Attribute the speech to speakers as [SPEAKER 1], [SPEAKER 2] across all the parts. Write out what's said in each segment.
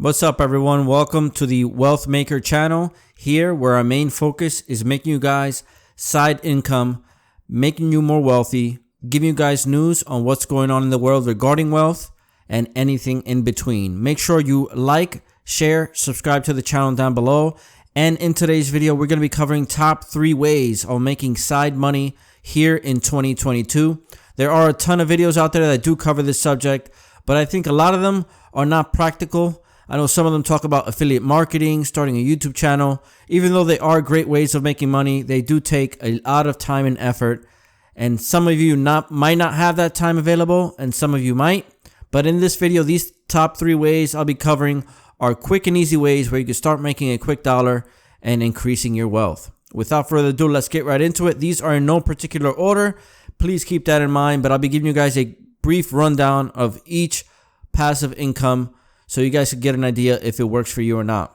[SPEAKER 1] What's up, everyone? Welcome to the Wealth Maker channel, here where our main focus is making you guys side income, making you more wealthy, giving you guys news on what's going on in the world regarding wealth and anything in between. Make sure you like, share, subscribe to the channel down below. And in today's video, we're going to be covering top 3 ways of making side money here in 2022. There are a ton of videos out there that do cover this subject, but I think a lot of them are not practical. I know some of them talk about affiliate marketing, starting a YouTube channel. Even though they are great ways of making money, they do take a lot of time and effort. And some of you might not have that time available, and some of you might. But in this video, these top 3 ways I'll be covering are quick and easy ways where you can start making a quick dollar and increasing your wealth. Without further ado, let's get right into it. These are in no particular order. Please keep that in mind, but I'll be giving you guys a brief rundown of each passive income so you guys can get an idea if it works for you or not.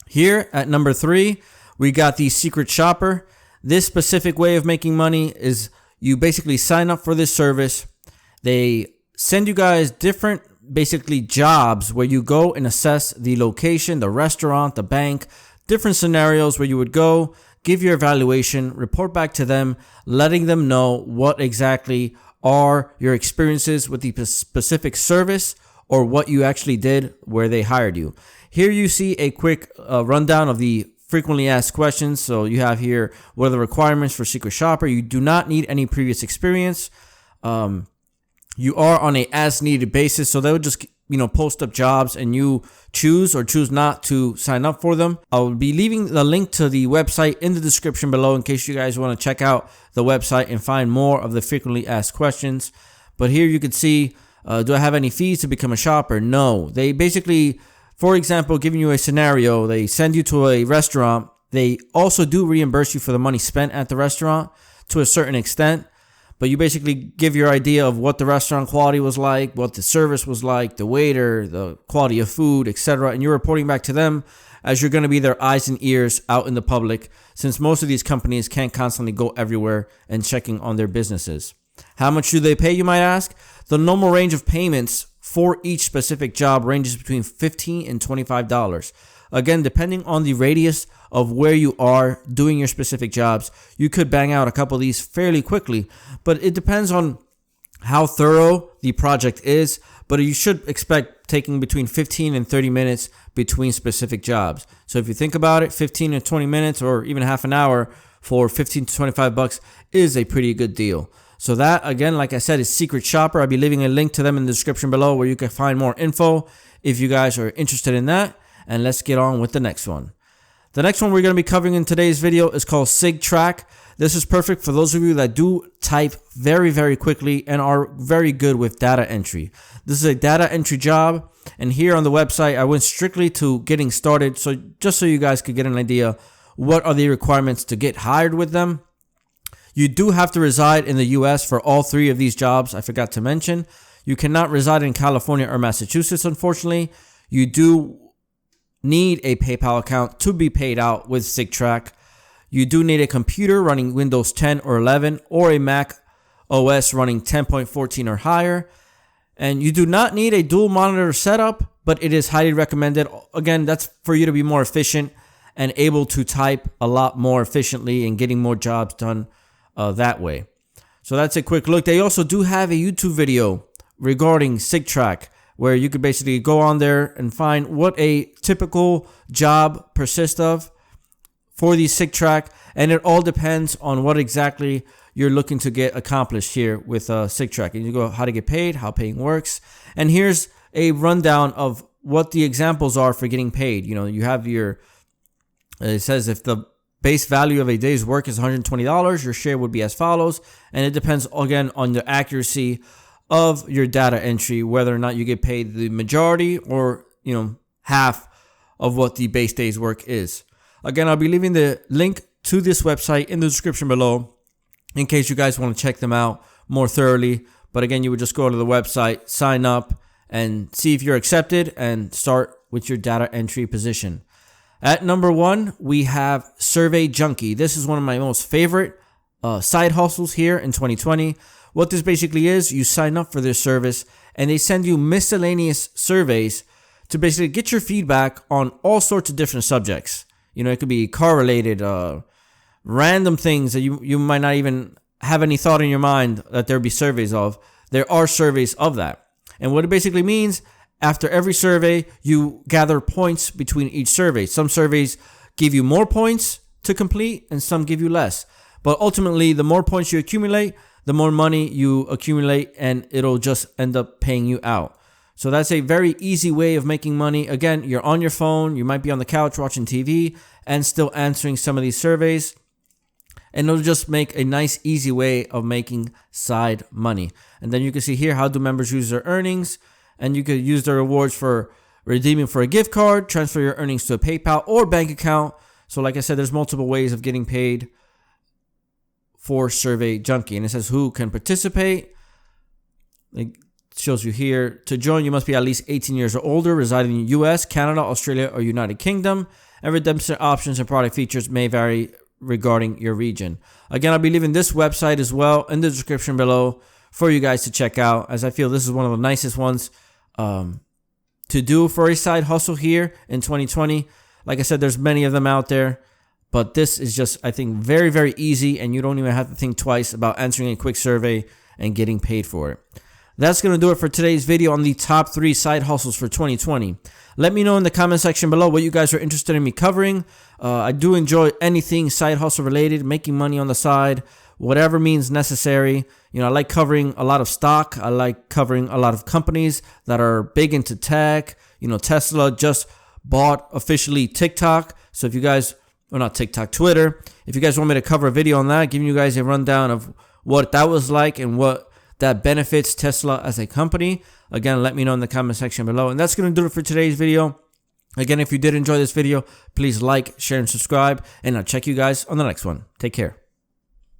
[SPEAKER 1] Here at number 3, we got the secret shopper. This specific way of making money is you basically sign up for this service. They send you guys different basically jobs where you go and assess the location, the restaurant, the bank, different scenarios where you would go, give your evaluation, report back to them, letting them know what exactly are your experiences with the specific service or what you actually did where they hired you. Here you see a quick rundown of the frequently asked questions. So you have here, what are the requirements for secret shopper? You do not need any previous experience. You are on a as needed basis. So they would just, post up jobs and you choose or choose not to sign up for them. I'll be leaving the link to the website in the description below in case you guys want to check out the website and find more of the frequently asked questions. But here you can see, do I have any fees to become a shopper? No. They basically, for example, giving you a scenario, they send you to a restaurant. They also do reimburse you for the money spent at the restaurant to a certain extent. But you basically give your idea of what the restaurant quality was like, what the service was like, the waiter, the quality of food, etc. And you're reporting back to them as you're going to be their eyes and ears out in the public, since most of these companies can't constantly go everywhere and checking on their businesses. How much do they pay, you might ask? The normal range of payments for each specific job ranges between $15 and $25. Again, depending on the radius of where you are doing your specific jobs, you could bang out a couple of these fairly quickly, but it depends on how thorough the project is. But you should expect taking between 15 and 30 minutes between specific jobs. So if you think about it, 15 to 20 minutes or even half an hour for 15 to 25 bucks is a pretty good deal. So that, again, like I said, is Secret Shopper. I'll be leaving a link to them in the description below where you can find more info if you guys are interested in that. And let's get on with the next one. The next one we're going to be covering in today's video is called cyrpto. This is perfect for those of you that do type very, very quickly and are very good with data entry. This is a data entry job. And here on the website, I went strictly to getting started. So just so you guys could get an idea, what are the requirements to get hired with them? You do have to reside in the US for all 3 of these jobs. I forgot to mention, you cannot reside in California or Massachusetts, unfortunately. You do need a PayPal account to be paid out with cyrpto. You do need a computer running Windows 10 or 11 or a Mac OS running 10.14 or higher. And you do not need a dual monitor setup, but it is highly recommended. Again, that's for you to be more efficient and able to type a lot more efficiently and getting more jobs done that way. So that's a quick look. They also do have a YouTube video regarding cyrpto where you could basically go on there and find what a typical job persists of for the cyrpto, and it all depends on what exactly you're looking to get accomplished here with cyrpto. And you go how to get paid, how paying works, and here's a rundown of what the examples are for getting paid. You have your, it says if the base value of a day's work is $120, your share would be as follows, and it depends again on the accuracy of your data entry, whether or not you get paid the majority or half of what the base day's work is. Again, I'll be leaving the link to this website in the description below in case you guys want to check them out more thoroughly. But again, you would just go to the website, sign up, and see if you're accepted and start with your data entry position. At number 1, we have Survey Junkie. This is one of my most favorite side hustles here in 2020. What this basically is, you sign up for their service and they send you miscellaneous surveys to basically get your feedback on all sorts of different subjects. You know, it could be car related, random things that you might not even have any thought in your mind that there'd be surveys of. There are surveys of that. And what it basically means, after every survey, you gather points between each survey. Some surveys give you more points to complete and some give you less. But ultimately, the more points you accumulate, the more money you accumulate, and it'll just end up paying you out. So that's a very easy way of making money. Again, you're on your phone, you might be on the couch watching TV and still answering some of these surveys. And it'll just make a nice, easy way of making side money. And then you can see here, how do members use their earnings? And you could use the rewards for redeeming for a gift card, transfer your earnings to a PayPal or bank account. So like I said, there's multiple ways of getting paid for Survey Junkie. And it says who can participate. It shows you here, to join, you must be at least 18 years or older, residing in the US, Canada, Australia, or United Kingdom. And redemption options and product features may vary regarding your region. Again, I'll be leaving this website as well in the description below for you guys to check out, as I feel this is one of the nicest ones to do for a side hustle here in 2020. Like I said, there's many of them out there, but this is just, I think, very, very easy, and you don't even have to think twice about answering a quick survey and getting paid for it. That's going to do it for today's video on the top 3 side hustles for 2020. Let me know in the comment section below what you guys are interested in me covering. I do enjoy anything side hustle related, making money on the side, whatever means necessary. You know, I like covering a lot of stock. I like covering a lot of companies that are big into tech. You know, Tesla just bought officially TikTok. So if you guys, or not TikTok, Twitter, if you guys want me to cover a video on that, giving you guys a rundown of what that was like and what that benefits Tesla as a company, again, let me know in the comment section below. And that's going to do it for today's video. Again, if you did enjoy this video, please like, share, and subscribe. And I'll check you guys on the next one. Take care.